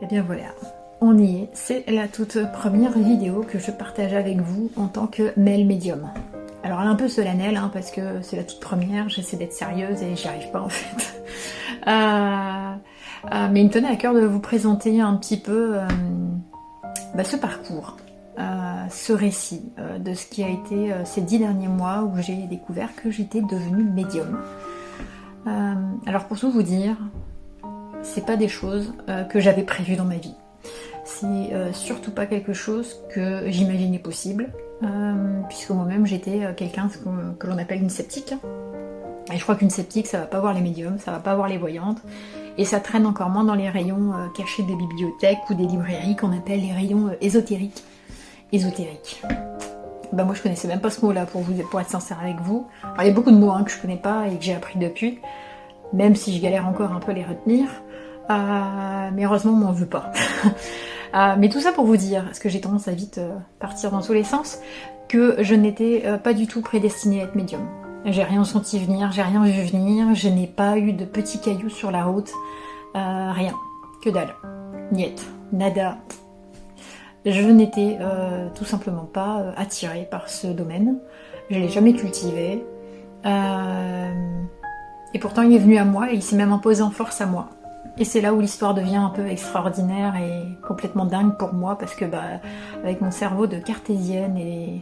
Et bien voilà, on y est. C'est la toute première vidéo que je partage avec vous en tant que Mel Médium. Alors elle est un peu solennelle, hein, parce que c'est la toute première, j'essaie d'être sérieuse et j'y arrive pas en fait. Mais il me tenait à cœur de vous présenter un petit peu ce parcours, ce récit de ce qui a été ces 10 derniers mois où j'ai découvert que j'étais devenue médium. Alors pour tout vous dire, c'est pas des choses que j'avais prévues dans ma vie. C'est surtout pas quelque chose que j'imaginais possible, puisque moi-même j'étais quelqu'un que l'on appelle une sceptique. Et je crois qu'une sceptique, ça va pas voir les médiums, ça va pas voir les voyantes, et ça traîne encore moins dans les rayons cachés des bibliothèques ou des librairies qu'on appelle les rayons ésotériques. Ésotériques. Bah moi je connaissais même pas ce mot-là pour être sincère avec vous. Alors, il y a beaucoup de mots que je connais pas et que j'ai appris depuis, même si je galère encore un peu à les retenir. Mais heureusement on m'en veut pas. Mais tout ça pour vous dire, parce que j'ai tendance à vite partir dans tous les sens, que je n'étais pas du tout prédestinée à être médium. J'ai rien senti venir, j'ai rien vu venir, je n'ai pas eu de petits cailloux sur la route, rien, que dalle, niet, nada. Je n'étais tout simplement pas attirée par ce domaine, je l'ai jamais cultivé, et pourtant il est venu à moi et il s'est même imposé en force à moi. Et c'est là où l'histoire devient un peu extraordinaire et complètement dingue pour moi, parce que avec mon cerveau de cartésienne et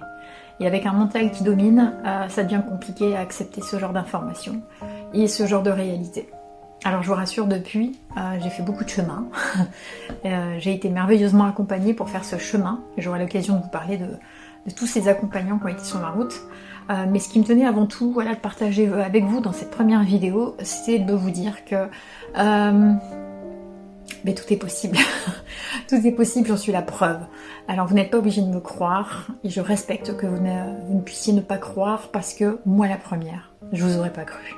avec un mental qui domine, ça devient compliqué à accepter ce genre d'informations et ce genre de réalité. Alors je vous rassure, depuis, j'ai fait beaucoup de chemin. J'ai été merveilleusement accompagnée pour faire ce chemin. J'aurai l'occasion de vous parler de tous ces accompagnants qui ont été sur ma route. Mais ce qui me tenait avant tout, voilà, de partager avec vous dans cette première vidéo, c'est de vous dire que mais tout est possible. Tout est possible, j'en suis la preuve. Alors vous n'êtes pas obligé de me croire, et je respecte que vous ne puissiez ne pas croire, parce que moi la première, je vous aurais pas cru.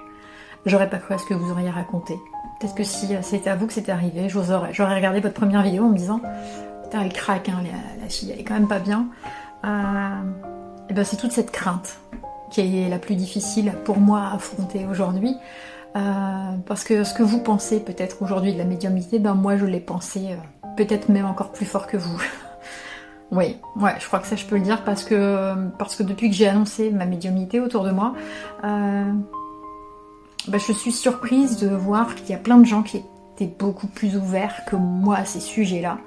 J'aurais pas cru à ce que vous auriez raconté. Peut-être que si c'était à vous que c'était arrivé, j'aurais regardé votre première vidéo en me disant putain elle craque, hein, la fille elle est quand même pas bien. Et ben c'est toute cette crainte qui est la plus difficile pour moi à affronter aujourd'hui. Parce que ce que vous pensez peut-être aujourd'hui de la médiumnité, moi je l'ai pensé peut-être même encore plus fort que vous. Oui, ouais, je crois que ça je peux le dire, parce que depuis que j'ai annoncé ma médiumnité autour de moi, je suis surprise de voir qu'il y a plein de gens qui étaient beaucoup plus ouverts que moi à ces sujets-là,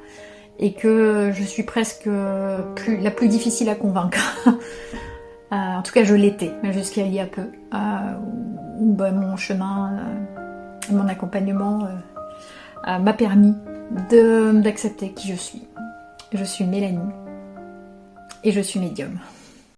et que je suis presque la plus difficile à convaincre. En tout cas je l'étais jusqu'à il y a peu, où mon chemin, mon accompagnement m'a permis d'accepter qui je suis. Je suis Mélanie et je suis médium.